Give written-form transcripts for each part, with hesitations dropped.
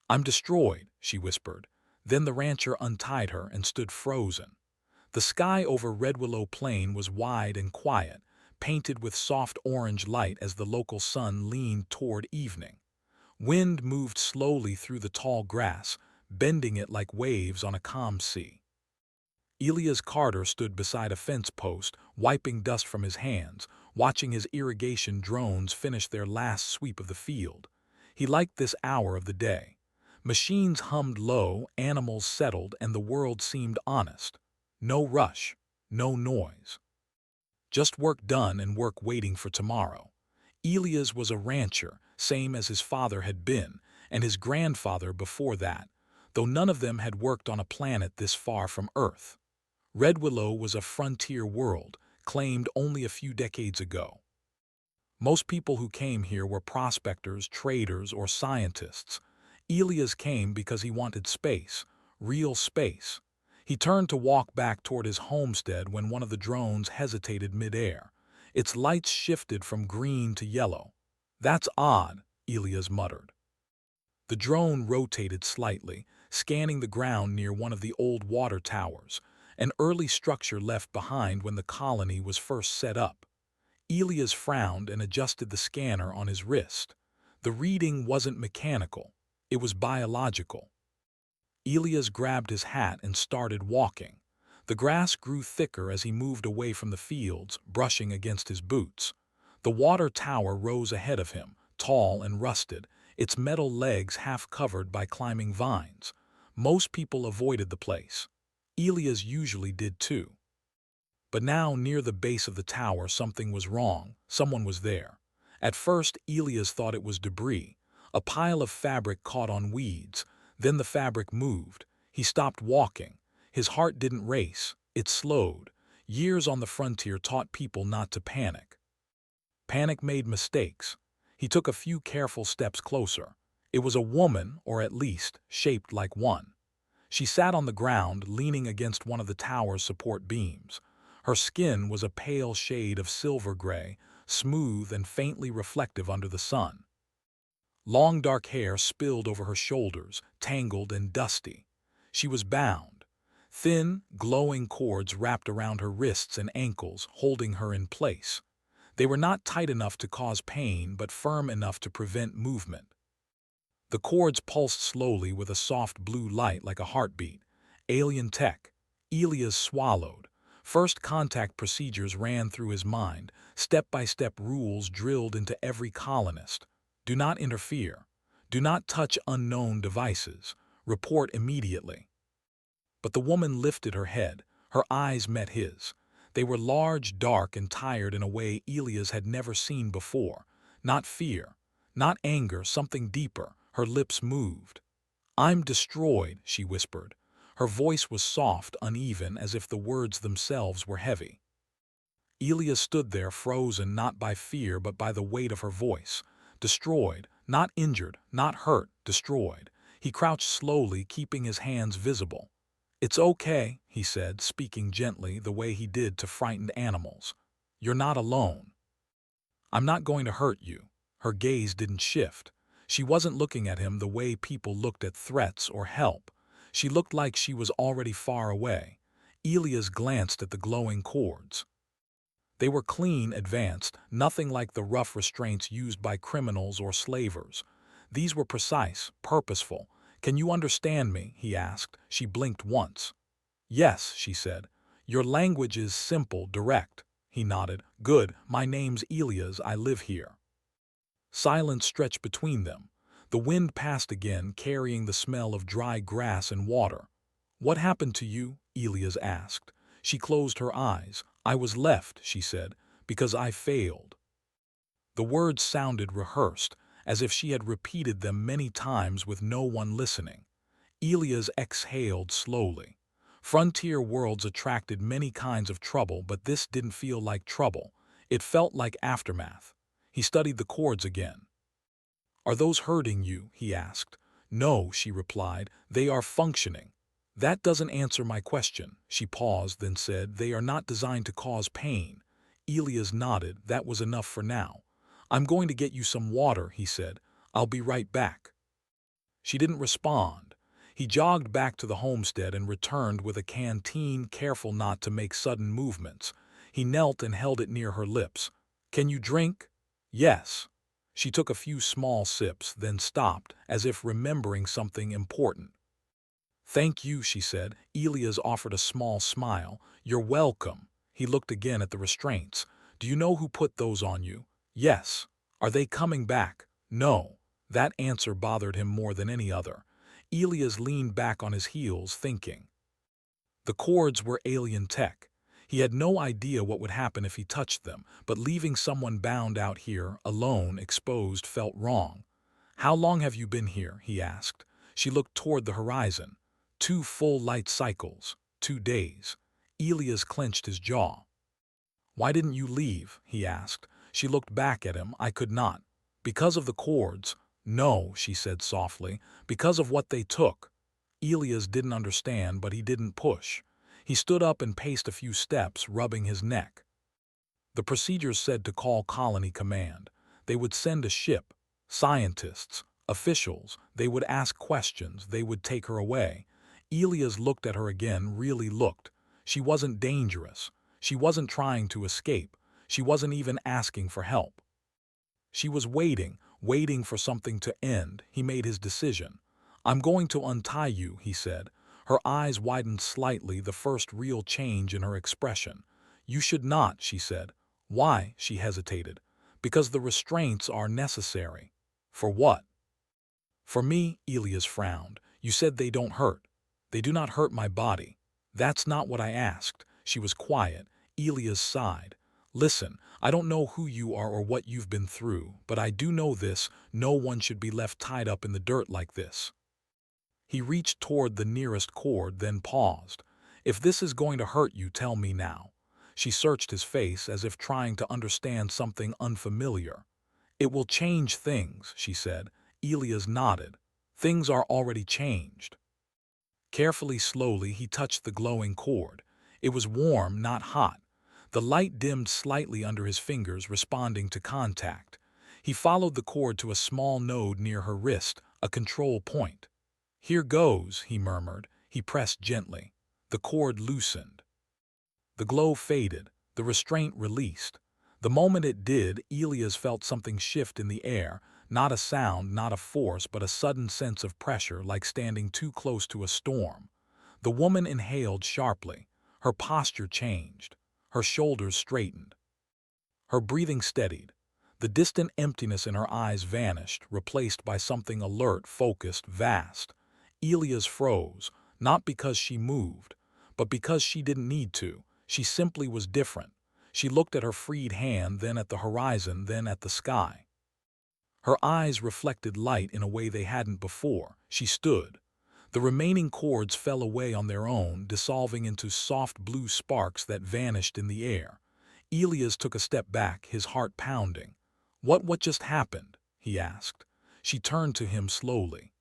"I'm destroyed," she whispered. Then the rancher untied her and stood frozen. The sky over Red Willow Plain was wide and quiet, painted with soft orange light as the local sun leaned toward evening. Wind moved slowly through the tall grass, bending it like waves on a calm sea. Elias Carter stood beside a fence post, wiping dust from his hands, watching his irrigation drones finish their last sweep of the field. He liked this hour of the day. Machines hummed low, animals settled, and the world seemed honest. No rush, no noise. Just work done and work waiting for tomorrow. Elias was a rancher, same as his father had been, and his grandfather before that, though none of them had worked on a planet this far from Earth. Red Willow was a frontier world, claimed only a few decades ago. Most people who came here were prospectors, traders, or scientists. Elias came because he wanted space, real space. He turned to walk back toward his homestead when one of the drones hesitated midair. Its lights shifted from green to yellow. "That's odd," Elias muttered. The drone rotated slightly, scanning the ground near one of the old water towers, an early structure left behind when the colony was first set up. Elias frowned and adjusted the scanner on his wrist. The reading wasn't mechanical, it was biological. Elias grabbed his hat and started walking. The grass grew thicker as he moved away from the fields, brushing against his boots. The water tower rose ahead of him, tall and rusted, its metal legs half covered by climbing vines. Most people avoided the place. Elias usually did too. But now, near the base of the tower, something was wrong. Someone was there. At first, Elias thought it was debris, a pile of fabric caught on weeds. Then the fabric moved. He stopped walking. His heart didn't race, it slowed. Years on the frontier taught people not to panic. Panic made mistakes. He took a few careful steps closer. It was a woman, or at least, shaped like one. She sat on the ground, leaning against one of the tower's support beams. Her skin was a pale shade of silver gray, smooth and faintly reflective under the sun. Long dark hair spilled over her shoulders, tangled and dusty. She was bound. Thin, glowing cords wrapped around her wrists and ankles, holding her in place. They were not tight enough to cause pain, but firm enough to prevent movement. The cords pulsed slowly with a soft blue light like a heartbeat. Alien tech. Elias swallowed. First contact procedures ran through his mind, step-by-step rules drilled into every colonist. Do not interfere. Do not touch unknown devices. Report immediately. But the woman lifted her head. Her eyes met his. They were large, dark, and tired in a way Elias had never seen before. Not fear, not anger, something deeper. Her lips moved. "I'm destroyed," she whispered. Her voice was soft, uneven, as if the words themselves were heavy. Elias stood there, frozen not by fear but by the weight of her voice. Destroyed, not injured, not hurt, destroyed. He crouched slowly, keeping his hands visible. "It's okay," he said, speaking gently the way he did to frightened animals. "You're not alone. I'm not going to hurt you." Her gaze didn't shift. She wasn't looking at him the way people looked at threats or help. She looked like she was already far away. Elias glanced at the glowing cords. They were clean, advanced, nothing like the rough restraints used by criminals or slavers. These were precise, purposeful. "Can you understand me?" he asked. She blinked once. "Yes," she said. "Your language is simple, direct." He nodded. "Good. My name's Elias. I live here." Silence stretched between them. The wind passed again, carrying the smell of dry grass and water. "What happened to you?" Elias asked. She closed her eyes. "I was left," she said, "because I failed." The words sounded rehearsed, as if she had repeated them many times with no one listening. Elias exhaled slowly. Frontier worlds attracted many kinds of trouble, but this didn't feel like trouble. It felt like aftermath. He studied the cords again. "Are those hurting you?" he asked. "No," she replied. "They are functioning." "That doesn't answer my question." She paused, then said, "They are not designed to cause pain." Elias nodded. That was enough for now. "I'm going to get you some water," he said. "I'll be right back." She didn't respond. He jogged back to the homestead and returned with a canteen, careful not to make sudden movements. He knelt and held it near her lips. "Can you drink?" "Yes." She took a few small sips, then stopped, as if remembering something important. "Thank you," she said. Elias offered a small smile. "You're welcome." He looked again at the restraints. "Do you know who put those on you?" "Yes." "Are they coming back?" "No." That answer bothered him more than any other. Elias leaned back on his heels, thinking. The cords were alien tech. He had no idea what would happen if he touched them, but leaving someone bound out here, alone, exposed, felt wrong. "How long have you been here?" he asked. She looked toward the horizon. 2 full light cycles, 2 days. Elias clenched his jaw. "Why didn't you leave?" he asked. She looked back at him. "I could not." "Because of the cords?" "No," she said softly. "Because of what they took." Elias didn't understand, but he didn't push. He stood up and paced a few steps, rubbing his neck. The procedures said to call Colony Command. They would send a ship, scientists, officials. They would ask questions. They would take her away. Elias looked at her again, really looked. She wasn't dangerous. She wasn't trying to escape. She wasn't even asking for help. She was waiting, waiting for something to end. He made his decision. "I'm going to untie you," he said. Her eyes widened slightly, the first real change in her expression. "You should not," she said. "Why?" She hesitated. "Because the restraints are necessary." "For what?" "For me," Elias frowned. "You said they don't hurt." "They do not hurt my body." "That's not what I asked." She was quiet. Elias sighed. "Listen, I don't know who you are or what you've been through, but I do know this: no one should be left tied up in the dirt like this." He reached toward the nearest cord, then paused. "If this is going to hurt you, tell me now." She searched his face as if trying to understand something unfamiliar. "It will change things," she said. Elias nodded. "Things are already changed." Carefully, slowly, he touched the glowing cord. It was warm, not hot. The light dimmed slightly under his fingers, responding to contact. He followed the cord to a small node near her wrist, a control point. "Here goes," he murmured. He pressed gently. The cord loosened. The glow faded. The restraint released. The moment it did, Elias felt something shift in the air. Not a sound, not a force, but a sudden sense of pressure, like standing too close to a storm. The woman inhaled sharply. Her posture changed. Her shoulders straightened. Her breathing steadied. The distant emptiness in her eyes vanished, replaced by something alert, focused, vast. Elias froze, not because she moved, but because she didn't need to. She simply was different. She looked at her freed hand, then at the horizon, then at the sky. Her eyes reflected light in a way they hadn't before. She stood. The remaining cords fell away on their own, dissolving into soft blue sparks that vanished in the air. Elias took a step back, his heart pounding. What just happened?" he asked. She turned to him slowly.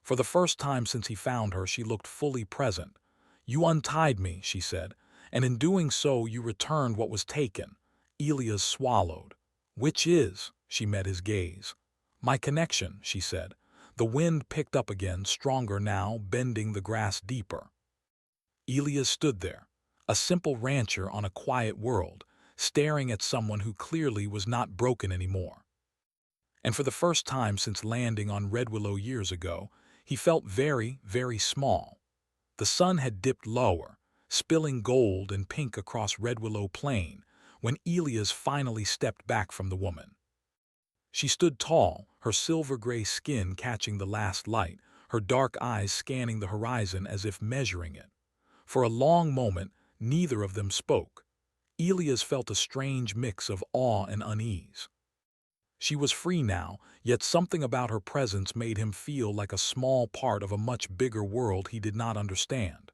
For the first time since he found her, she looked fully present. "You untied me," she said, "and in doing so you returned what was taken." Elias swallowed. "Which is?" She met his gaze. "My connection," she said. The wind picked up again, stronger now, bending the grass deeper. Elias stood there, a simple rancher on a quiet world, staring at someone who clearly was not broken anymore. And for the first time since landing on Red Willow years ago, he felt very, very small. The sun had dipped lower, spilling gold and pink across Red Willow Plain, when Elias finally stepped back from the woman. She stood tall, her silver-gray skin catching the last light, her dark eyes scanning the horizon as if measuring it. For a long moment, neither of them spoke. Elias felt a strange mix of awe and unease. She was free now, yet something about her presence made him feel like a small part of a much bigger world he did not understand.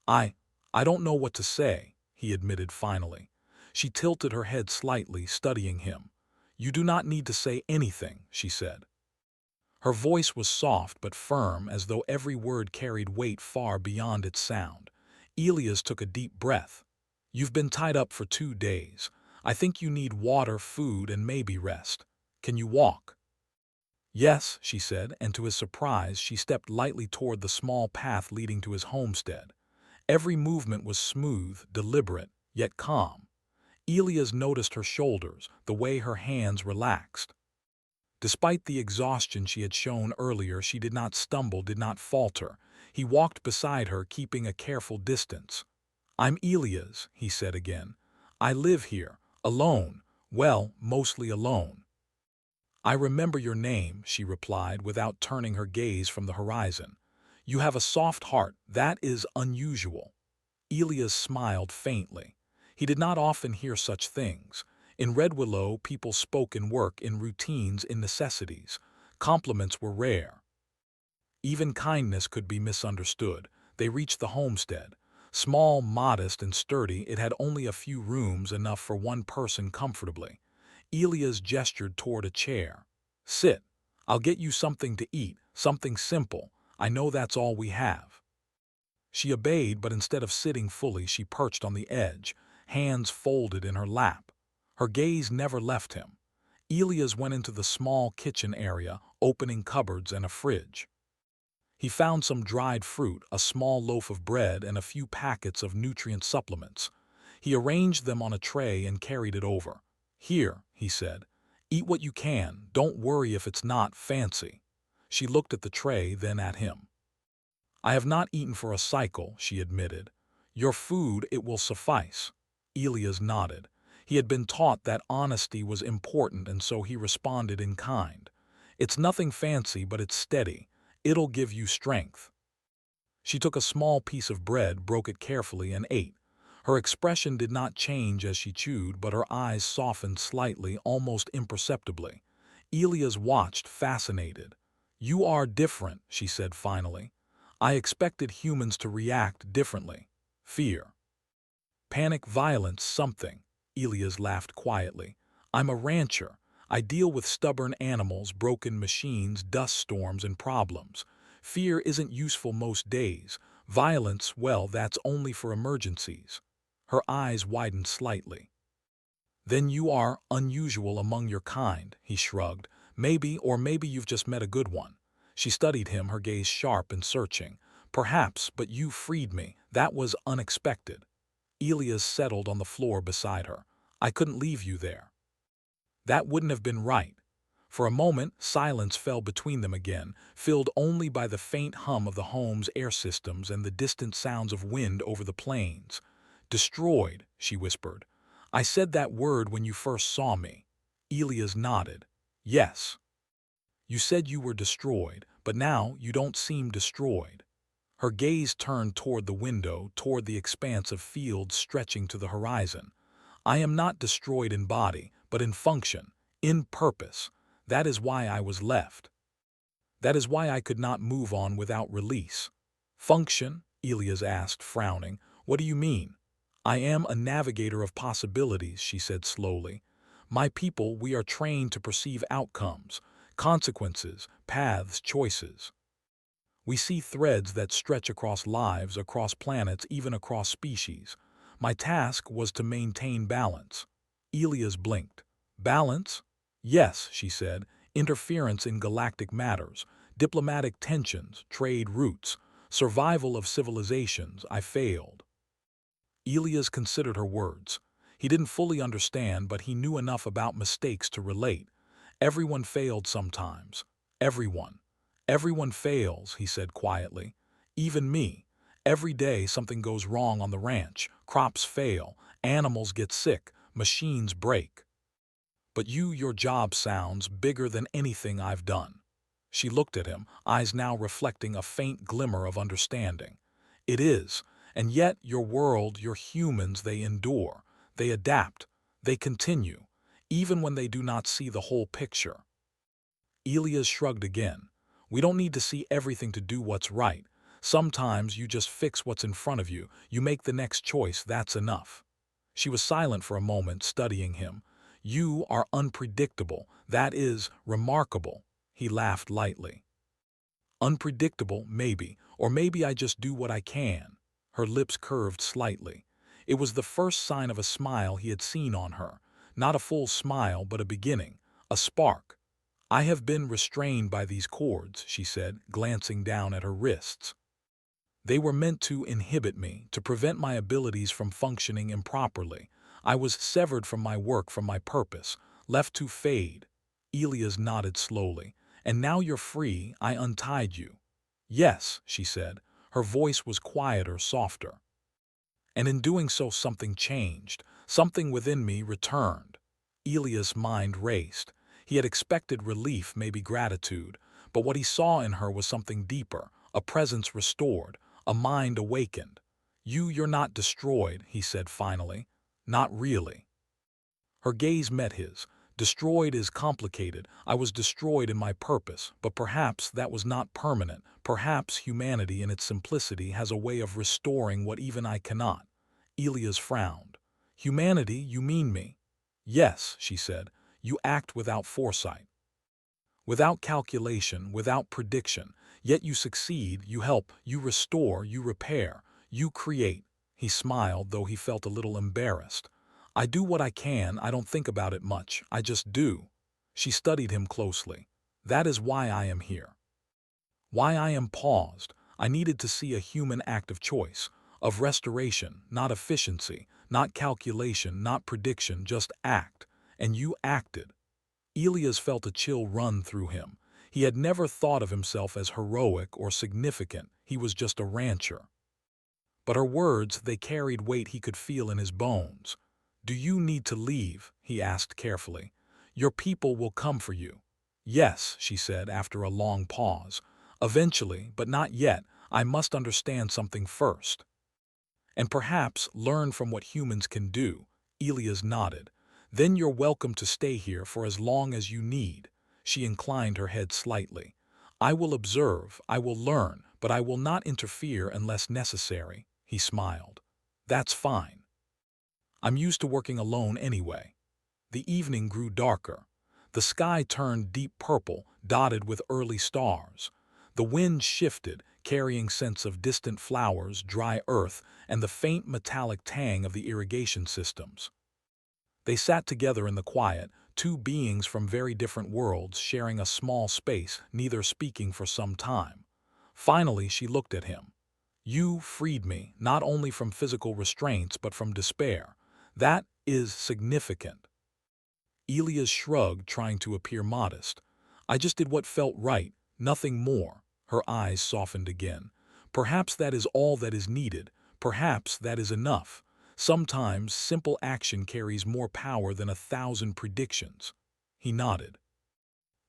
I don't know what to say," he admitted finally. She tilted her head slightly, studying him. "You do not need to say anything," she said. Her voice was soft but firm, as though every word carried weight far beyond its sound. Elias took a deep breath. "You've been tied up for 2 days. I think you need water, food, and maybe rest. Can you walk?" Yes, she said, and to his surprise, she stepped lightly toward the small path leading to his homestead. Every movement was smooth, deliberate, yet calm. Elias noticed her shoulders, the way her hands relaxed. Despite the exhaustion she had shown earlier, she did not stumble, did not falter. He walked beside her, keeping a careful distance. "I'm Elias," he said again. "I live here, alone, well, mostly alone." "I remember your name," she replied without turning her gaze from the horizon. "You have a soft heart. That is unusual." Elias smiled faintly. He did not often hear such things. In Red Willow, people spoke in work, in routines, in necessities. Compliments were rare. Even kindness could be misunderstood. They reached the homestead. Small, modest, and sturdy, it had only a few rooms, enough for one person comfortably. Elias gestured toward a chair. "Sit. I'll get you something to eat, something simple. I know that's all we have." She obeyed, but instead of sitting fully, she perched on the edge, hands folded in her lap. Her gaze never left him. Elias went into the small kitchen area, opening cupboards and a fridge. He found some dried fruit, a small loaf of bread, and a few packets of nutrient supplements. He arranged them on a tray and carried it over. "Here," he said. "Eat what you can. Don't worry if it's not fancy." She looked at the tray, then at him. "I have not eaten for a cycle," she admitted. "Your food, it will suffice." Elias nodded. He had been taught that honesty was important, and so he responded in kind. "It's nothing fancy, but it's steady. It'll give you strength." She took a small piece of bread, broke it carefully, and ate. Her expression did not change as she chewed, but her eyes softened slightly, almost imperceptibly. Elias watched, fascinated. "You are different," she said finally. "I expected humans to react differently. Fear, panic, violence, something." Elias laughed quietly. "I'm a rancher. I deal with stubborn animals, broken machines, dust storms, and problems. Fear isn't useful most days. Violence, well, that's only for emergencies." Her eyes widened slightly. "Then you are unusual among your kind," he shrugged. "Maybe, or maybe you've just met a good one." She studied him, her gaze sharp and searching. "Perhaps, but you freed me. That was unexpected." Elias settled on the floor beside her. "I couldn't leave you there." "That wouldn't have been right." For a moment, silence fell between them again, filled only by the faint hum of the home's air systems and the distant sounds of wind over the plains. "Destroyed," she whispered. "I said that word when you first saw me." Elias nodded. "Yes. You said you were destroyed, but now you don't seem destroyed." Her gaze turned toward the window, toward the expanse of fields stretching to the horizon. "I am not destroyed in body, but in function, in purpose. That is why I was left. That is why I could not move on without release." "Function?" Elias asked, frowning. "What do you mean?" "I am a navigator of possibilities," she said slowly. "My people, we are trained to perceive outcomes, consequences, paths, choices. We see threads that stretch across lives, across planets, even across species. My task was to maintain balance." Elias blinked. "Balance?" "Yes," she said. "Interference in galactic matters, diplomatic tensions, trade routes, survival of civilizations. I failed." Elias considered her words. He didn't fully understand, but he knew enough about mistakes to relate. "Everyone failed sometimes. Everyone. Everyone fails," he said quietly. "Even me. Every day something goes wrong on the ranch. Crops fail, animals get sick, machines break. But your job sounds bigger than anything I've done." She looked at him, eyes now reflecting a faint glimmer of understanding. "It is. And yet your world, your humans, they endure. They adapt. They continue, even when they do not see the whole picture." Elias shrugged again. "We don't need to see everything to do what's right. Sometimes you just fix what's in front of you. You make the next choice. That's enough." She was silent for a moment, studying him. "You are unpredictable. That is remarkable." He laughed lightly. "Unpredictable, maybe. Or maybe I just do what I can." Her lips curved slightly. It was the first sign of a smile he had seen on her. Not a full smile, but a beginning, a spark. I have been restrained by these cords, she said, glancing down at her wrists. They were meant to inhibit me, to prevent my abilities from functioning improperly. I was severed from my work, from my purpose, left to fade. Elias nodded slowly. And now you're free, I untied you. Yes, she said. Her voice was quieter, softer. And in doing so something changed. Something within me returned. Elias' mind raced. He had expected relief, maybe gratitude, but what he saw in her was something deeper, a presence restored, a mind awakened. You're not destroyed, he said finally. Not really. Her gaze met his. Destroyed is complicated. I was destroyed in my purpose, but perhaps that was not permanent. Perhaps humanity in its simplicity has a way of restoring what even I cannot. Elias frowned. Humanity, you mean me? Yes, she said. You act without foresight, without calculation, without prediction. Yet you succeed, you help, you restore, you repair, you create. He smiled, though he felt a little embarrassed. I do what I can, I don't think about it much, I just do. She studied him closely. That is why I am here. Why I am paused. I needed to see a human act of choice, of restoration, not efficiency, not calculation, not prediction, just act. And you acted. Elias felt a chill run through him. He had never thought of himself as heroic or significant. He was just a rancher. But her words, they carried weight he could feel in his bones. Do you need to leave? He asked carefully. Your people will come for you. Yes, she said after a long pause. Eventually, but not yet. I must understand something first. And perhaps learn from what humans can do. Elias nodded. Then you're welcome to stay here for as long as you need. She inclined her head slightly. I will observe, I will learn, but I will not interfere unless necessary. He smiled. That's fine. I'm used to working alone anyway. The evening grew darker. The sky turned deep purple, dotted with early stars. The wind shifted, carrying scents of distant flowers, dry earth, and the faint metallic tang of the irrigation systems. They sat together in the quiet, two beings from very different worlds sharing a small space, neither speaking for some time. Finally, she looked at him. You freed me, not only from physical restraints but from despair. That is significant. Elias shrugged, trying to appear modest. I just did what felt right, nothing more. Her eyes softened again. Perhaps that is all that is needed. Perhaps that is enough. Sometimes simple action carries more power than 1,000 predictions. He nodded.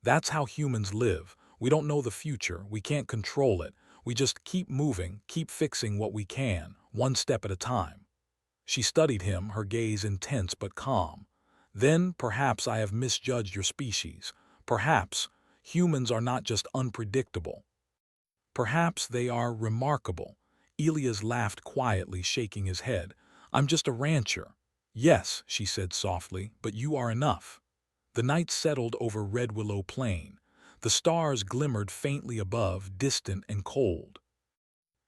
That's how humans live. We don't know the future. We can't control it. We just keep moving, keep fixing what we can, one step at a time. She studied him, her gaze intense but calm. Then, perhaps I have misjudged your species. Perhaps humans are not just unpredictable. Perhaps they are remarkable. Elias laughed quietly, shaking his head. I'm just a rancher. Yes, she said softly, but you are enough. The night settled over Red Willow Plain. The stars glimmered faintly above, distant and cold.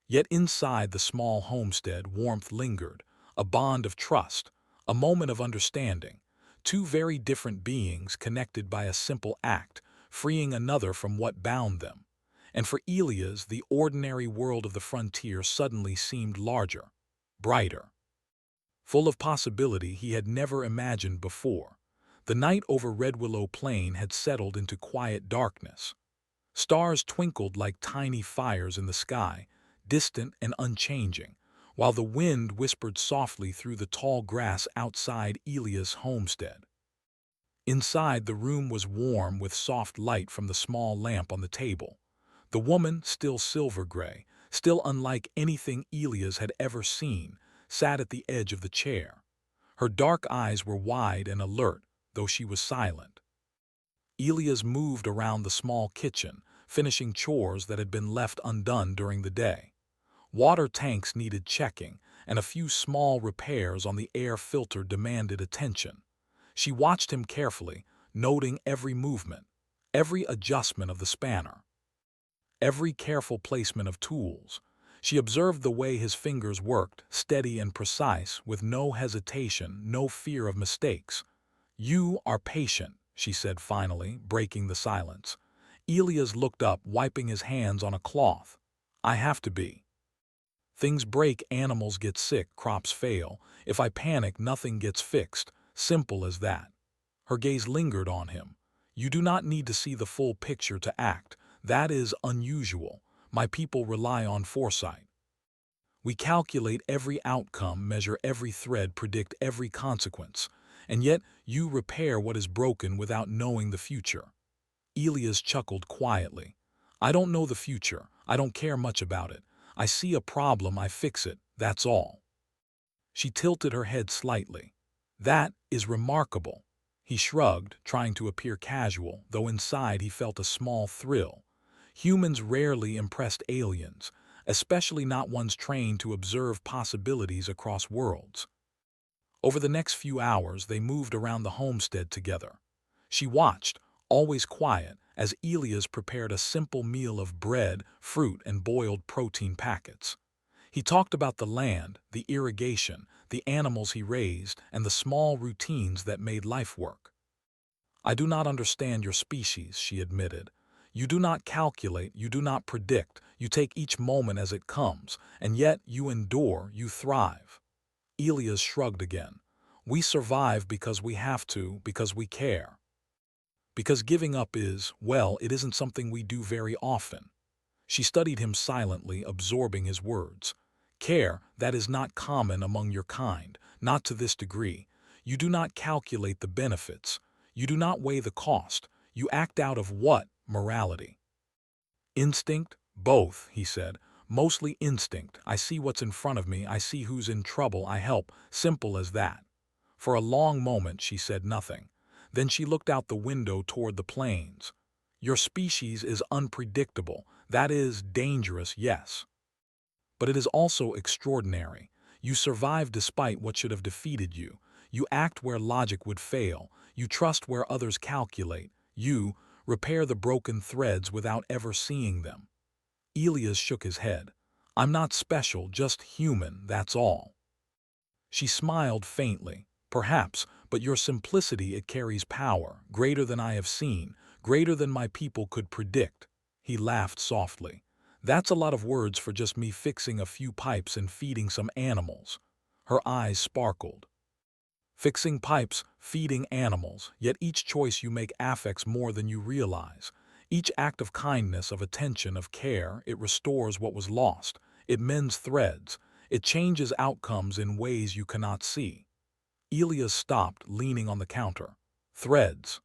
Yet inside the small homestead, warmth lingered, a bond of trust, a moment of understanding. Two very different beings connected by a simple act, freeing another from what bound them. And for Elias, the ordinary world of the frontier suddenly seemed larger, brighter, full of possibility he had never imagined before. The night over Red Willow Plain had settled into quiet darkness. Stars twinkled like tiny fires in the sky, distant and unchanging, while the wind whispered softly through the tall grass outside Elias' homestead. Inside, the room was warm with soft light from the small lamp on the table. The woman, still silver-gray, still unlike anything Elias had ever seen, sat at the edge of the chair. Her dark eyes were wide and alert, though she was silent. Elias moved around the small kitchen, finishing chores that had been left undone during the day. Water tanks needed checking, and a few small repairs on the air filter demanded attention. She watched him carefully, noting every movement, every adjustment of the spanner, every careful placement of tools. She observed the way his fingers worked, steady and precise, with no hesitation, no fear of mistakes. You are patient, she said finally, breaking the silence. Elias looked up, wiping his hands on a cloth. I have to be. Things break, animals get sick, crops fail. If I panic, nothing gets fixed. Simple as that. Her gaze lingered on him. You do not need to see the full picture to act. That is unusual. My people rely on foresight. We calculate every outcome, measure every thread, predict every consequence. And yet, you repair what is broken without knowing the future. Elias chuckled quietly. I don't know the future. I don't care much about it. I see a problem, I fix it. That's all. She tilted her head slightly. That is remarkable. He shrugged, trying to appear casual, though inside he felt a small thrill. Humans rarely impressed aliens, especially not ones trained to observe possibilities across worlds. Over the next few hours, they moved around the homestead together. She watched, always quiet, as Elias prepared a simple meal of bread, fruit, and boiled protein packets. He talked about the land, the irrigation, the animals he raised, and the small routines that made life work. I do not understand your species, she admitted. You do not calculate, you do not predict, you take each moment as it comes, and yet you endure, you thrive. Elias shrugged again. We survive because we have to, because we care. Because giving up is, well, it isn't something we do very often. She studied him silently, absorbing his words. Care, that is not common among your kind, not to this degree. You do not calculate the benefits. You do not weigh the cost. You act out of what? Morality. Instinct? Both, he said. Mostly instinct. I see what's in front of me. I see who's in trouble. I help. Simple as that. For a long moment she said nothing. Then she looked out the window toward the plains. Your species is unpredictable. That is dangerous, yes. But it is also extraordinary. You survive despite what should have defeated you. You act where logic would fail. You trust where others calculate. You repair the broken threads without ever seeing them. Elias shook his head. I'm not special, just human, that's all. She smiled faintly. Perhaps, but your simplicity, it carries power, greater than I have seen, greater than my people could predict. He laughed softly. That's a lot of words for just me fixing a few pipes and feeding some animals. Her eyes sparkled. Fixing pipes, feeding animals, yet each choice you make affects more than you realize. Each act of kindness, of attention, of care, it restores what was lost. It mends threads. It changes outcomes in ways you cannot see. Elias stopped, leaning on the counter. Threads.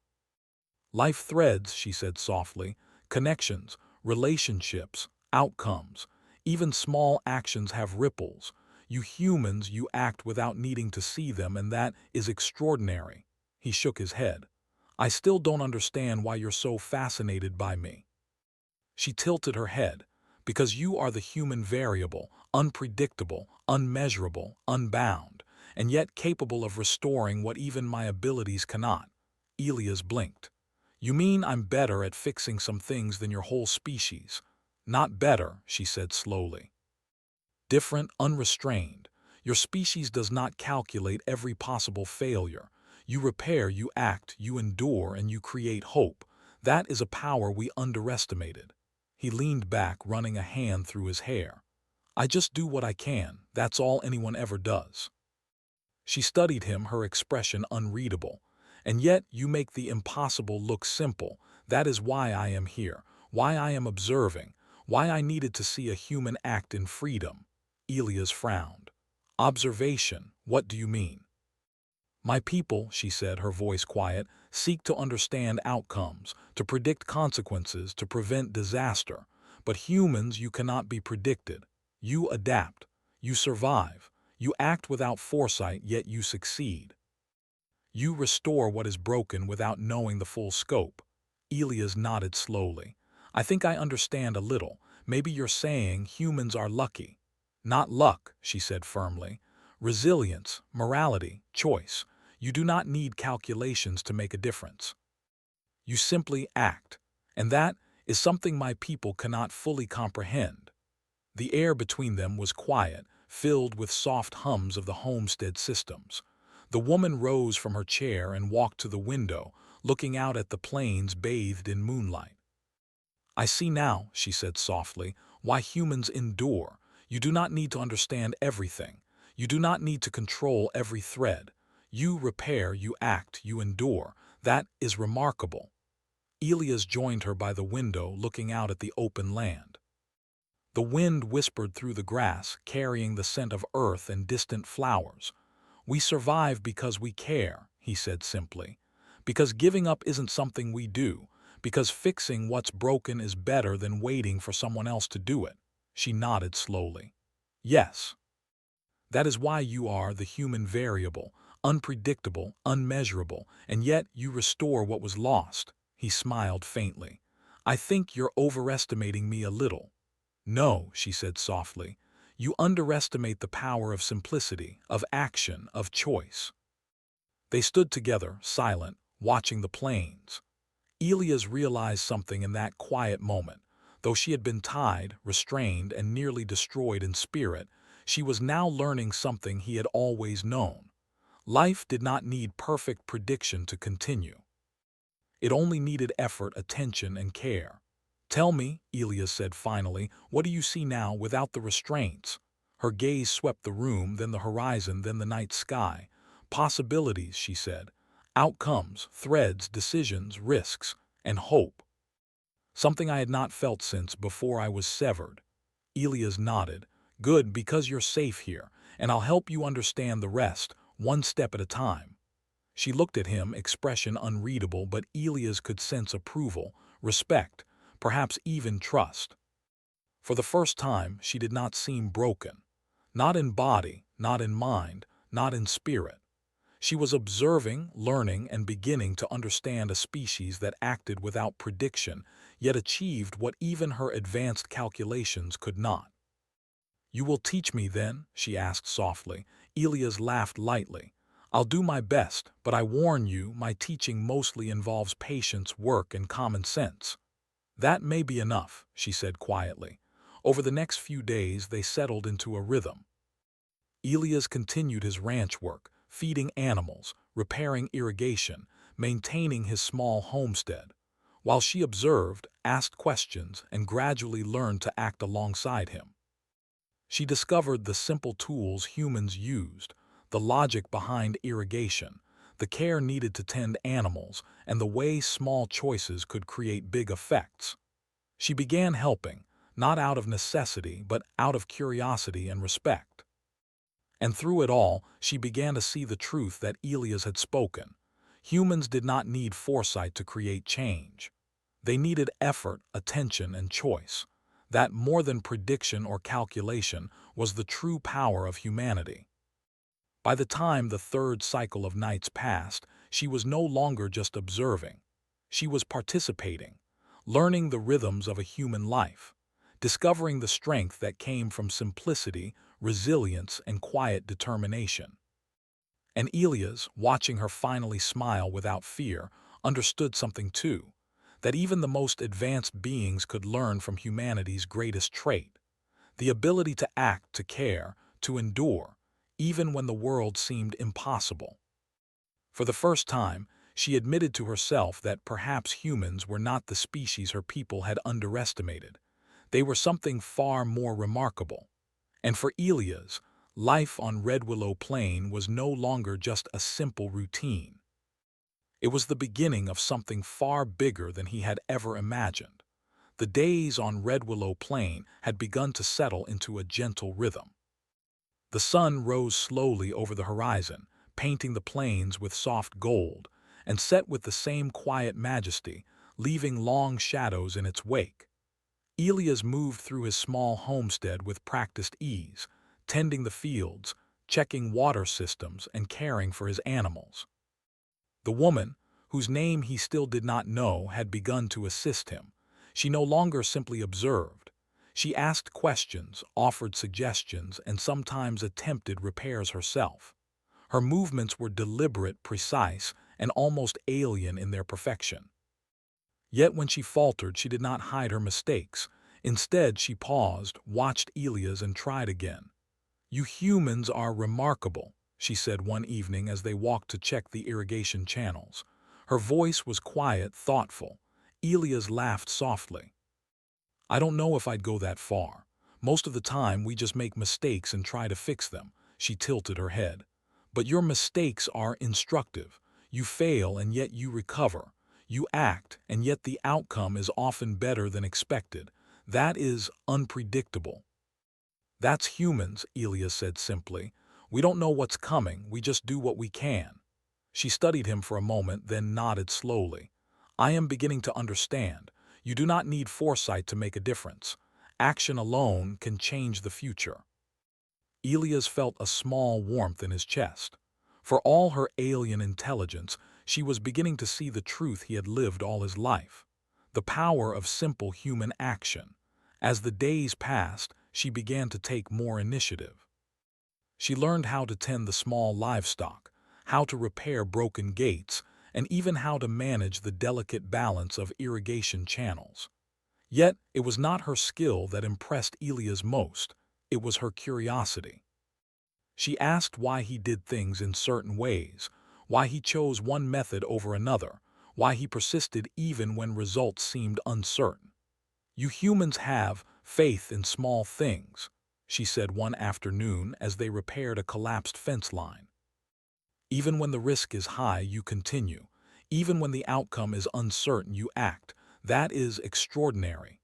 Life threads, she said softly. Connections, relationships, outcomes. Even small actions have ripples. You humans, you act without needing to see them, and that is extraordinary. He shook his head. I still don't understand why you're so fascinated by me. She tilted her head. Because you are the human variable, unpredictable, unmeasurable, unbound, and yet capable of restoring what even my abilities cannot. Elias blinked. You mean I'm better at fixing some things than your whole species? Not better, she said slowly. Different, unrestrained. Your species does not calculate every possible failure. You repair, you act, you endure, and you create hope. That is a power we underestimated. He leaned back, running a hand through his hair. I just do what I can. That's all anyone ever does. She studied him, her expression unreadable. And yet you make the impossible look simple. That is why I am here, why I am observing, why I needed to see a human act in freedom. Elias frowned. Observation, what do you mean? My people, she said, her voice quiet, seek to understand outcomes, to predict consequences, to prevent disaster. But humans, you cannot be predicted. You adapt. You survive. You act without foresight, yet you succeed. You restore what is broken without knowing the full scope. Elias nodded slowly. I think I understand a little. Maybe you're saying humans are lucky. Not luck, she said firmly. Resilience, morality, choice. You do not need calculations to make a difference. You simply act. And that is something my people cannot fully comprehend. The air between them was quiet, filled with soft hums of the homestead systems. The woman rose from her chair and walked to the window, looking out at the plains bathed in moonlight. "I see now," she said softly, "why humans endure. You do not need to understand everything. You do not need to control every thread. You repair, you act, you endure. That is remarkable." Elias joined her by the window, looking out at the open land. The wind whispered through the grass, carrying the scent of earth and distant flowers. "We survive because we care," he said simply. "Because giving up isn't something we do. Because fixing what's broken is better than waiting for someone else to do it." She nodded slowly. "Yes. That is why you are the human variable, unpredictable, unmeasurable, and yet you restore what was lost." He smiled faintly. "I think you're overestimating me a little." "No," she said softly. "You underestimate the power of simplicity, of action, of choice." They stood together, silent, watching the plains. Elias realized something in that quiet moment. Though she had been tied, restrained, and nearly destroyed in spirit, she was now learning something he had always known. Life did not need perfect prediction to continue. It only needed effort, attention, and care. "Tell me," Elias said finally, "what do you see now without the restraints?" Her gaze swept the room, then the horizon, then the night sky. "Possibilities," she said. "Outcomes, threads, decisions, risks, and hope. Something I had not felt since before I was severed." Elias nodded. "Good, because you're safe here, and I'll help you understand the rest, one step at a time." She looked at him, expression unreadable, but Elias could sense approval, respect, perhaps even trust. For the first time, she did not seem broken. Not in body, not in mind, not in spirit. She was observing, learning, and beginning to understand a species that acted without prediction, yet achieved what even her advanced calculations could not. "You will teach me then?" she asked softly. Elias laughed lightly. "I'll do my best, but I warn you, my teaching mostly involves patience, work, and common sense." "That may be enough," she said quietly. Over the next few days they settled into a rhythm. Elias continued his ranch work, feeding animals, repairing irrigation, maintaining his small homestead, while she observed, asked questions, and gradually learned to act alongside him. She discovered the simple tools humans used, the logic behind irrigation, the care needed to tend animals, and the way small choices could create big effects. She began helping, not out of necessity, but out of curiosity and respect. And through it all, she began to see the truth that Elias had spoken. Humans did not need foresight to create change. They needed effort, attention, and choice. That, more than prediction or calculation, was the true power of humanity. By the time the third cycle of nights passed, she was no longer just observing. She was participating, learning the rhythms of a human life, discovering the strength that came from simplicity, resilience, and quiet determination. And Elias, watching her finally smile without fear, understood something too, that even the most advanced beings could learn from humanity's greatest trait, the ability to act, to care, to endure, even when the world seemed impossible. For the first time, she admitted to herself that perhaps humans were not the species her people had underestimated. They were something far more remarkable. And for Elias, life on Red Willow Plain was no longer just a simple routine. It was the beginning of something far bigger than he had ever imagined. The days on Red Willow Plain had begun to settle into a gentle rhythm. The sun rose slowly over the horizon, painting the plains with soft gold, and set with the same quiet majesty, leaving long shadows in its wake. Elias moved through his small homestead with practiced ease, tending the fields, checking water systems, and caring for his animals. The woman, whose name he still did not know, had begun to assist him. She no longer simply observed. She asked questions, offered suggestions, and sometimes attempted repairs herself. Her movements were deliberate, precise, and almost alien in their perfection. Yet when she faltered, she did not hide her mistakes. Instead, she paused, watched Elias, and tried again. "You humans are remarkable," she said one evening as they walked to check the irrigation channels. Her voice was quiet, thoughtful. Elias laughed softly. I don't know if I'd go that far. Most of the time we just make mistakes and try to fix them. She tilted her head. But your mistakes are instructive. You fail and yet you recover. You act and yet the outcome is often better than expected. That is unpredictable. That's humans, Elias said simply. We don't know what's coming, we just do what we can. She studied him for a moment, then nodded slowly. I am beginning to understand. You do not need foresight to make a difference. Action alone can change the future. Elias felt a small warmth in his chest. For all her alien intelligence, she was beginning to see the truth he had lived all his life. The power of simple human action. As the days passed, she began to take more initiative. She learned how to tend the small livestock, how to repair broken gates, and even how to manage the delicate balance of irrigation channels. Yet, it was not her skill that impressed Elias most, it was her curiosity. She asked why he did things in certain ways, why he chose one method over another, why he persisted even when results seemed uncertain. You humans have faith in small things, she said one afternoon as they repaired a collapsed fence line. Even when the risk is high, you continue. Even when the outcome is uncertain, you act. That is extraordinary.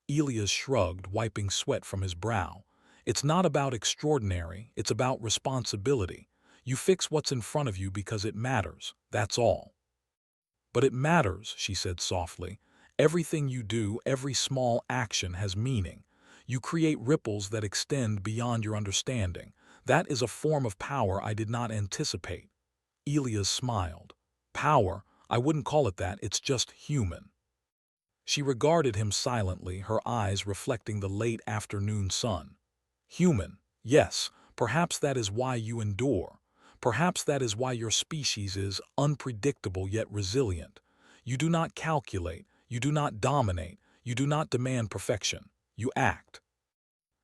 Elias shrugged, wiping sweat from his brow. It's not about extraordinary, it's about responsibility. You fix what's in front of you because it matters, that's all. But it matters, she said softly. Everything you do, every small action has meaning. You create ripples that extend beyond your understanding. That is a form of power I did not anticipate. Elias smiled. Power? I wouldn't call it that, it's just human. She regarded him silently, her eyes reflecting the late afternoon sun. Human, yes, perhaps that is why you endure. Perhaps that is why your species is unpredictable yet resilient. You do not calculate, you do not dominate, you do not demand perfection. You act.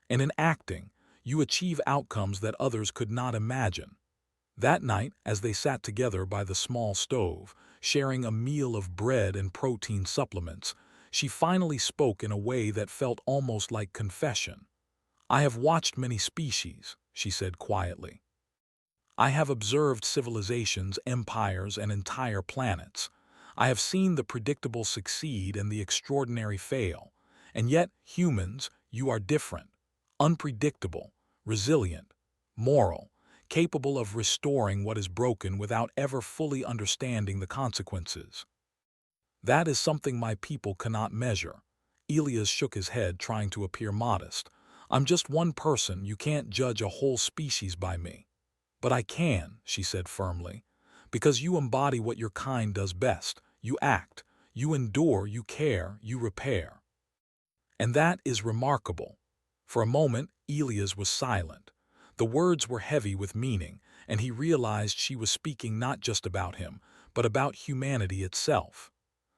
And in acting, you achieve outcomes that others could not imagine. That night, as they sat together by the small stove, sharing a meal of bread and protein supplements, she finally spoke in a way that felt almost like confession. I have watched many species, she said quietly. I have observed civilizations, empires, and entire planets. I have seen the predictable succeed and the extraordinary fail. And yet, humans, you are different. Unpredictable, resilient, moral, capable of restoring what is broken without ever fully understanding the consequences. That is something my people cannot measure. Elias shook his head, trying to appear modest. I'm just one person, you can't judge a whole species by me. But I can, she said firmly, because you embody what your kind does best. You act, you endure, you care, you repair. And that is remarkable. For a moment, Elias was silent. The words were heavy with meaning, and he realized she was speaking not just about him, but about humanity itself.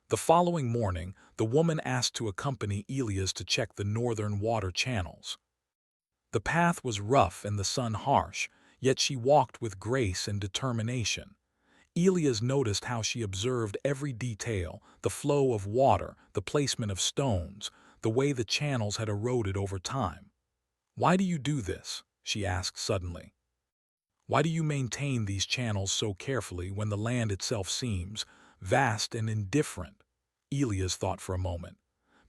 The following morning, the woman asked to accompany Elias to check the northern water channels. The path was rough and the sun harsh, yet she walked with grace and determination. Elias noticed how she observed every detail, the flow of water, the placement of stones, the way the channels had eroded over time. Why do you do this? She asked suddenly. Why do you maintain these channels so carefully when the land itself seems vast and indifferent? Elias thought for a moment.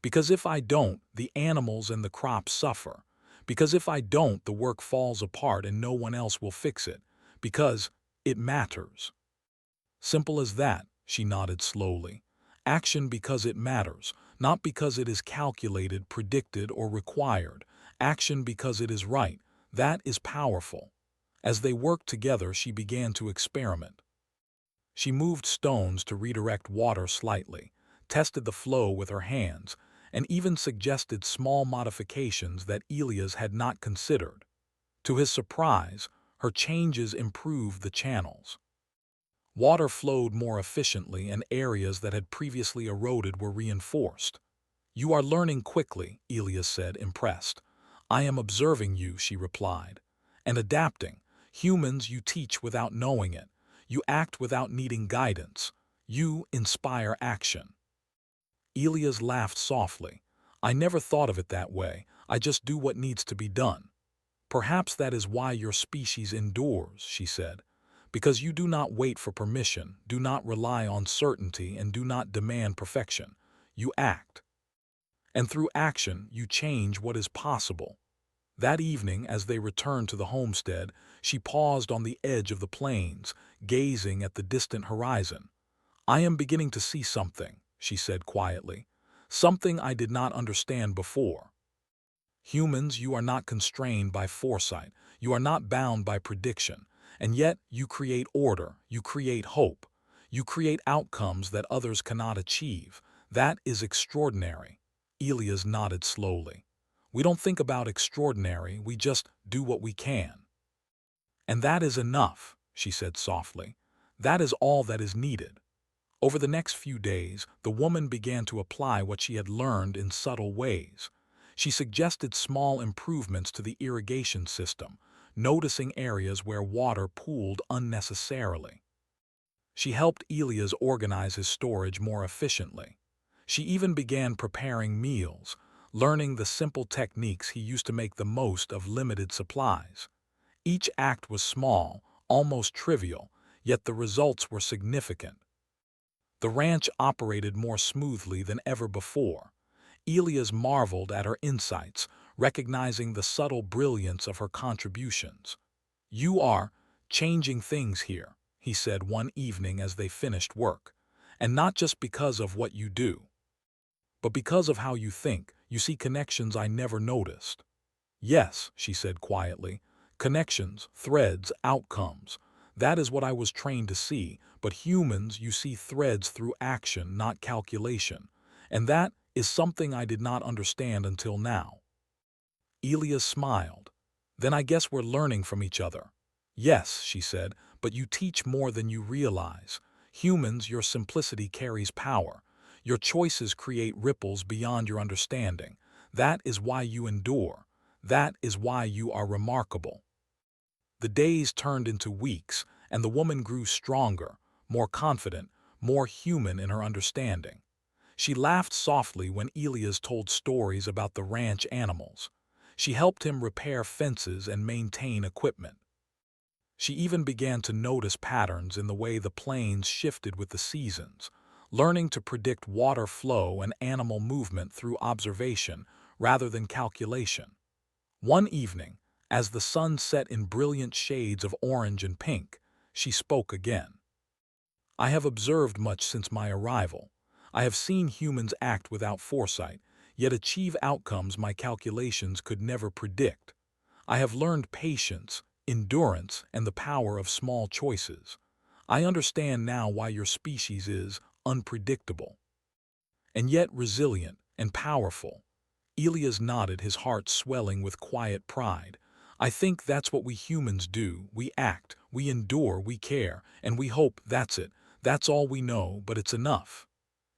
Because if I don't, the animals and the crops suffer. Because if I don't, the work falls apart and no one else will fix it. Because it matters. Simple as that, she nodded slowly. Action because it matters, not because it is calculated, predicted, or required. Action because it is right. That is powerful. As they worked together, she began to experiment. She moved stones to redirect water slightly, tested the flow with her hands, and even suggested small modifications that Elias had not considered. To his surprise, her changes improved the channels. Water flowed more efficiently and areas that had previously eroded were reinforced. You are learning quickly, Elias said, impressed. I am observing you, she replied. And adapting. Humans, you teach without knowing it. You act without needing guidance. You inspire action. Elias laughed softly. I never thought of it that way. I just do what needs to be done. Perhaps that is why your species endures, she said. Because you do not wait for permission, do not rely on certainty, and do not demand perfection. You act. And through action, you change what is possible. That evening, as they returned to the homestead, she paused on the edge of the plains, gazing at the distant horizon. I am beginning to see something, she said quietly. Something I did not understand before. Humans, you are not constrained by foresight. You are not bound by prediction. And yet, you create order. You create hope. You create outcomes that others cannot achieve. That is extraordinary. Elias nodded slowly. We don't think about extraordinary, we just do what we can. And that is enough, she said softly. That is all that is needed. Over the next few days, the woman began to apply what she had learned in subtle ways. She suggested small improvements to the irrigation system, noticing areas where water pooled unnecessarily. She helped Elias organize his storage more efficiently. She even began preparing meals, learning the simple techniques he used to make the most of limited supplies. Each act was small, almost trivial, yet the results were significant. The ranch operated more smoothly than ever before. Elias marveled at her insights, recognizing the subtle brilliance of her contributions. You are changing things here, he said one evening as they finished work. And not just because of what you do, but because of how you think. You see connections I never noticed. Yes, she said quietly. Connections, threads, outcomes. That is what I was trained to see, but humans, you see threads through action, not calculation. And that is something I did not understand until now. Elias smiled. Then I guess we're learning from each other. Yes, she said, but you teach more than you realize. Humans, your simplicity carries power. Your choices create ripples beyond your understanding. That is why you endure. That is why you are remarkable. The days turned into weeks, and the woman grew stronger, more confident, more human in her understanding. She laughed softly when Elias told stories about the ranch animals. She helped him repair fences and maintain equipment. She even began to notice patterns in the way the plains shifted with the seasons, learning to predict water flow and animal movement through observation rather than calculation. One evening, as the sun set in brilliant shades of orange and pink, she spoke again. I have observed much since my arrival. I have seen humans act without foresight, yet achieve outcomes my calculations could never predict. I have learned patience, endurance, and the power of small choices. I understand now why your species is unpredictable, and yet resilient and powerful. Elias nodded, his heart swelling with quiet pride. I think that's what we humans do. We act, we endure, we care, and we hope. That's it. That's all we know, but it's enough.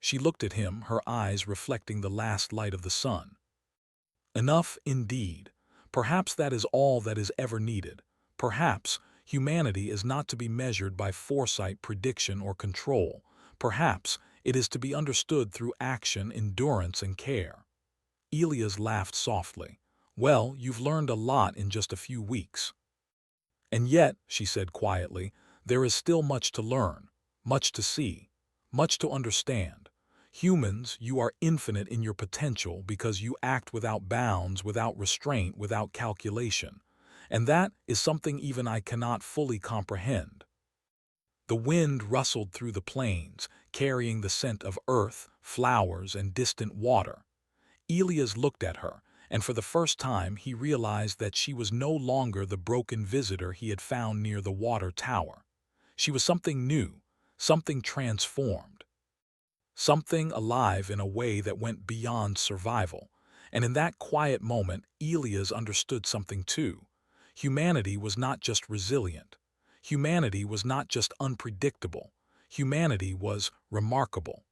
She looked at him, her eyes reflecting the last light of the sun. Enough indeed. Perhaps that is all that is ever needed. Perhaps humanity is not to be measured by foresight, prediction, or control. Perhaps it is to be understood through action, endurance, and care. Elias laughed softly. Well, you've learned a lot in just a few weeks. And yet, she said quietly, there is still much to learn, much to see, much to understand. Humans, you are infinite in your potential because you act without bounds, without restraint, without calculation. And that is something even I cannot fully comprehend. The wind rustled through the plains, carrying the scent of earth, flowers, and distant water. Elias looked at her, and for the first time he realized that she was no longer the broken visitor he had found near the water tower. She was something new, something transformed, something alive in a way that went beyond survival. And in that quiet moment, Elias understood something too. Humanity was not just resilient. Humanity was not just unpredictable. Humanity was remarkable.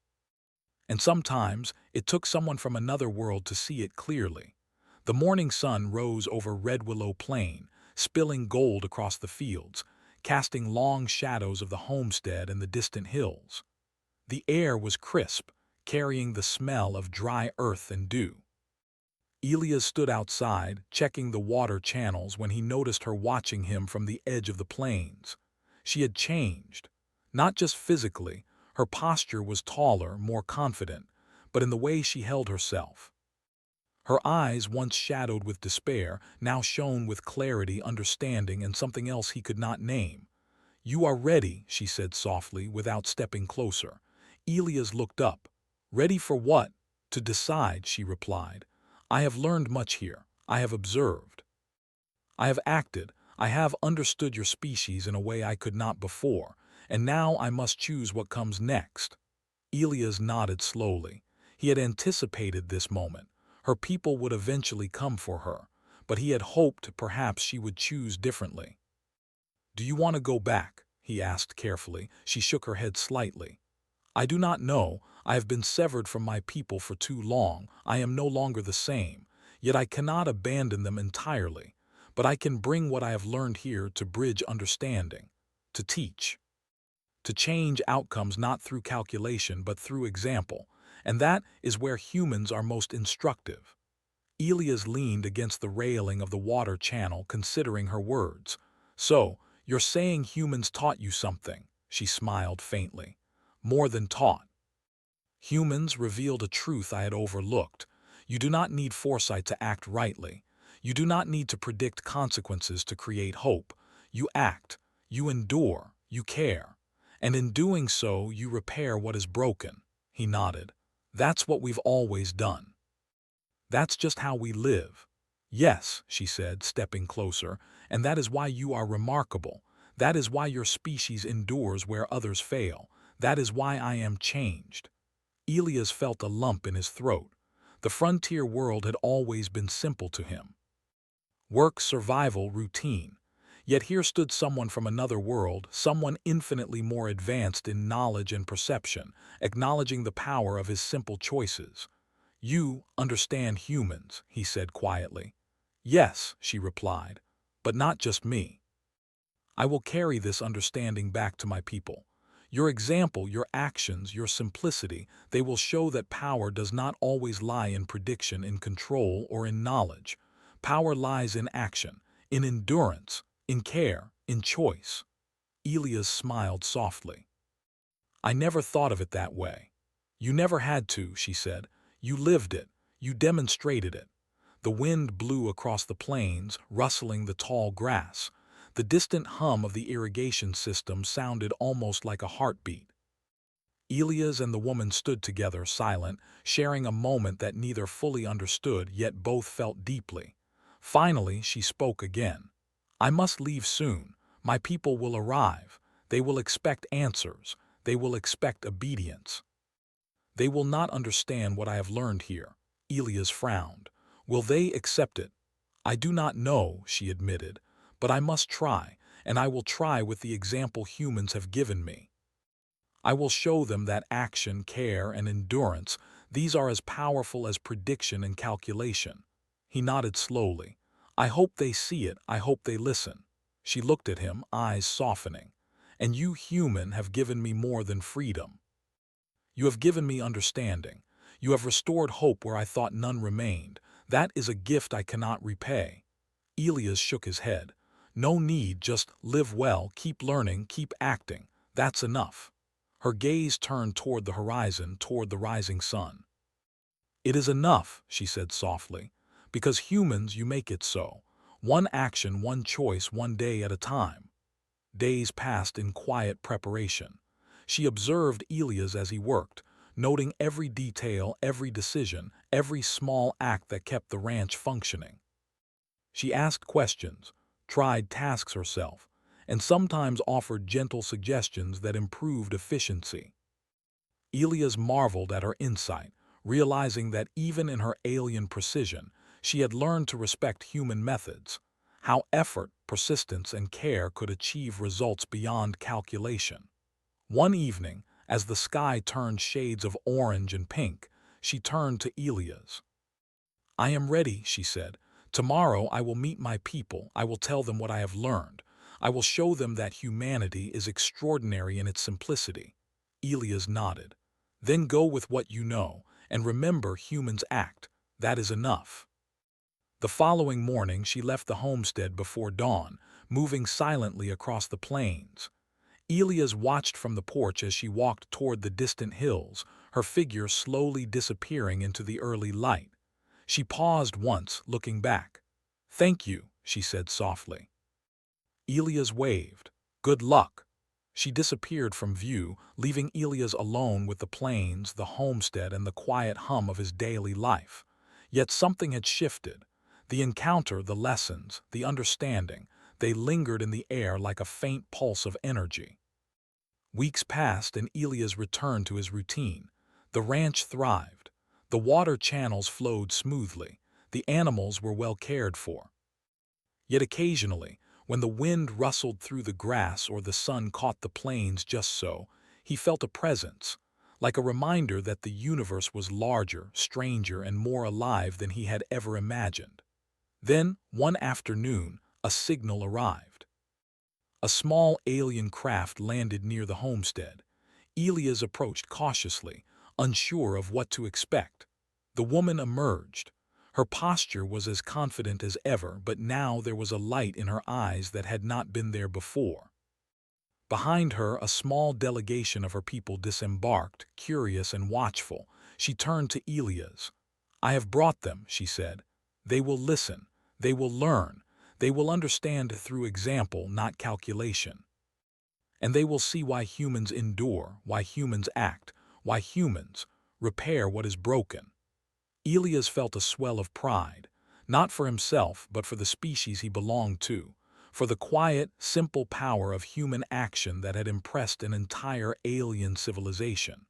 And sometimes it took someone from another world to see it clearly. The morning sun rose over Red Willow Plain, spilling gold across the fields, casting long shadows of the homestead and the distant hills. The air was crisp, carrying the smell of dry earth and dew. Elias stood outside, checking the water channels when he noticed her watching him from the edge of the plains. She had changed. Not just physically, her posture was taller, more confident, but in the way she held herself. Her eyes, once shadowed with despair, now shone with clarity, understanding, and something else he could not name. "You are ready," she said softly, without stepping closer. Elias looked up. "Ready for what?" "To decide," she replied. "I have learned much here. I have observed. I have acted. I have understood your species in a way I could not before, and now I must choose what comes next." Elias nodded slowly. He had anticipated this moment. Her people would eventually come for her, but he had hoped perhaps she would choose differently. "Do you want to go back?" he asked carefully. She shook her head slightly. "I do not know. I have been severed from my people for too long. I am no longer the same. Yet I cannot abandon them entirely. But I can bring what I have learned here to bridge understanding, to teach, to change outcomes not through calculation but through example. And that is where humans are most instructive." Elias leaned against the railing of the water channel, considering her words. "So, you're saying humans taught you something?" She smiled faintly. "More than taught. Humans revealed a truth I had overlooked. You do not need foresight to act rightly. You do not need to predict consequences to create hope. You act, you endure, you care. And in doing so, you repair what is broken." He nodded. "That's what we've always done. That's just how we live." "Yes," she said, stepping closer, "and that is why you are remarkable. That is why your species endures where others fail. That is why I am changed." Elias felt a lump in his throat. The frontier world had always been simple to him. Work, survival, routine. Yet here stood someone from another world, someone infinitely more advanced in knowledge and perception, acknowledging the power of his simple choices. "You understand humans," he said quietly. "Yes," she replied, "but not just me. I will carry this understanding back to my people. Your example, your actions, your simplicity, they will show that power does not always lie in prediction, in control, or in knowledge. Power lies in action, in endurance, in care, in choice." Elias smiled softly. "I never thought of it that way." "You never had to," she said. "You lived it. You demonstrated it." The wind blew across the plains, rustling the tall grass. The distant hum of the irrigation system sounded almost like a heartbeat. Elias and the woman stood together, silent, sharing a moment that neither fully understood, yet both felt deeply. Finally, she spoke again. "I must leave soon. My people will arrive. They will expect answers. They will expect obedience. They will not understand what I have learned here." Elias frowned. "Will they accept it?" "I do not know," she admitted, "but I must try, and I will try with the example humans have given me. I will show them that action, care, and endurance, these are as powerful as prediction and calculation." He nodded slowly. "I hope they see it. I hope they listen." She looked at him, eyes softening. "And you, human, have given me more than freedom. You have given me understanding. You have restored hope where I thought none remained. That is a gift I cannot repay." Elias shook his head. "No need, just live well, keep learning, keep acting. That's enough." Her gaze turned toward the horizon, toward the rising sun. "It is enough," she said softly, "because humans, you make it so. One action, one choice, one day at a time." Days passed in quiet preparation. She observed Elias as he worked, noting every detail, every decision, every small act that kept the ranch functioning. She asked questions, tried tasks herself, and sometimes offered gentle suggestions that improved efficiency. Elias marveled at her insight, realizing that even in her alien precision, she had learned to respect human methods, how effort, persistence, and care could achieve results beyond calculation. One evening, as the sky turned shades of orange and pink, she turned to Elias. "I am ready," she said. "Tomorrow I will meet my people. I will tell them what I have learned. I will show them that humanity is extraordinary in its simplicity." Elias nodded. Then go with what you know, and remember humans act. That is enough. The following morning she left the homestead before dawn, moving silently across the plains. Elias watched from the porch as she walked toward the distant hills, her figure slowly disappearing into the early light. She paused once, looking back. "Thank you," she said softly. Elias waved. "Good luck." She disappeared from view, leaving Elias alone with the plains, the homestead, and the quiet hum of his daily life. Yet something had shifted. The encounter, the lessons, the understanding, they lingered in the air like a faint pulse of energy. Weeks passed and Elias returned to his routine. The ranch thrived. The water channels flowed smoothly. The animals were well cared for. Yet occasionally, when the wind rustled through the grass or the sun caught the plains just so, he felt a presence, like a reminder that the universe was larger, stranger, and more alive than he had ever imagined. Then, one afternoon, a signal arrived. A small alien craft landed near the homestead. Elias approached cautiously, unsure of what to expect. The woman emerged. Her posture was as confident as ever, but now there was a light in her eyes that had not been there before. Behind her, a small delegation of her people disembarked, curious and watchful. She turned to Elias. "I have brought them," she said. "They will listen. They will learn. They will understand through example, not calculation. And they will see why humans endure, why humans act, why humans repair what is broken." Elias felt a swell of pride, not for himself but for the species he belonged to, for the quiet, simple power of human action that had impressed an entire alien civilization.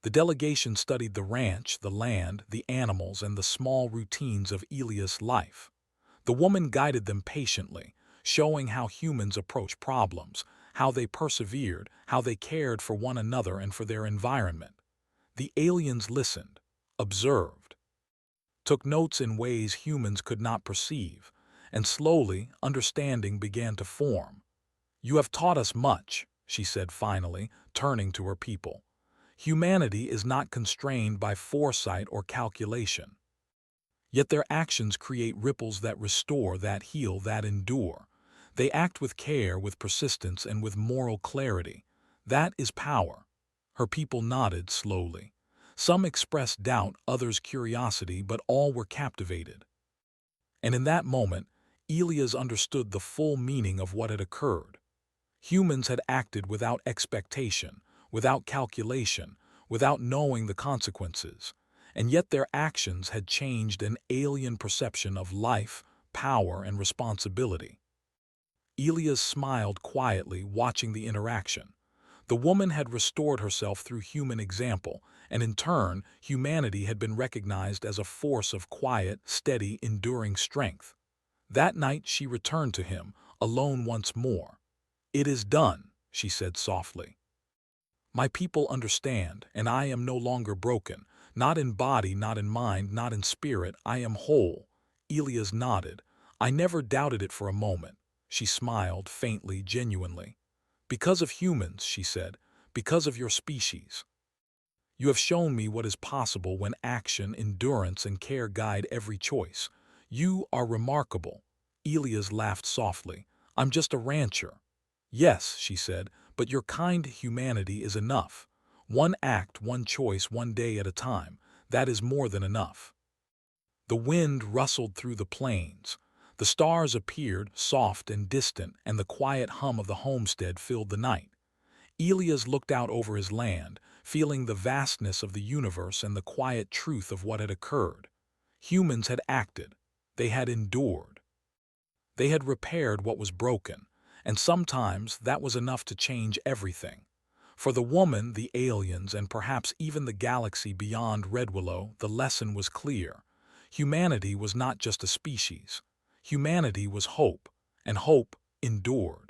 The delegation studied the ranch, the land, the animals, and the small routines of Elias' life. The woman guided them patiently, showing how humans approach problems, how they persevered, how they cared for one another and for their environment. The aliens listened, observed, took notes in ways humans could not perceive, and slowly understanding began to form. "You have taught us much," she said finally, turning to her people. "Humanity is not constrained by foresight or calculation. Yet their actions create ripples that restore, that heal, that endure. They act with care, with persistence, and with moral clarity. That is power." Her people nodded slowly. Some expressed doubt, others curiosity, but all were captivated. And in that moment, Elias understood the full meaning of what had occurred. Humans had acted without expectation, without calculation, without knowing the consequences, and yet their actions had changed an alien perception of life, power, and responsibility. Elias smiled quietly, watching the interaction. The woman had restored herself through human example, and in turn, humanity had been recognized as a force of quiet, steady, enduring strength. That night she returned to him, alone once more. "It is done," she said softly. "My people understand, and I am no longer broken. Not in body, not in mind, not in spirit. I am whole." Elias nodded. "I never doubted it for a moment." She smiled, faintly, genuinely. "Because of humans," she said, "because of your species. You have shown me what is possible when action, endurance, and care guide every choice. You are remarkable." Elias laughed softly. "I'm just a rancher." "Yes," she said, "but your kind humanity is enough. One act, one choice, one day at a time. That is more than enough." The wind rustled through the plains. The stars appeared, soft and distant, and the quiet hum of the homestead filled the night. Elias looked out over his land, feeling the vastness of the universe and the quiet truth of what had occurred. Humans had acted. They had endured. They had repaired what was broken, and sometimes that was enough to change everything. For the woman, the aliens, and perhaps even the galaxy beyond Red Willow, the lesson was clear. Humanity was not just a species. Humanity was hope, and hope endured.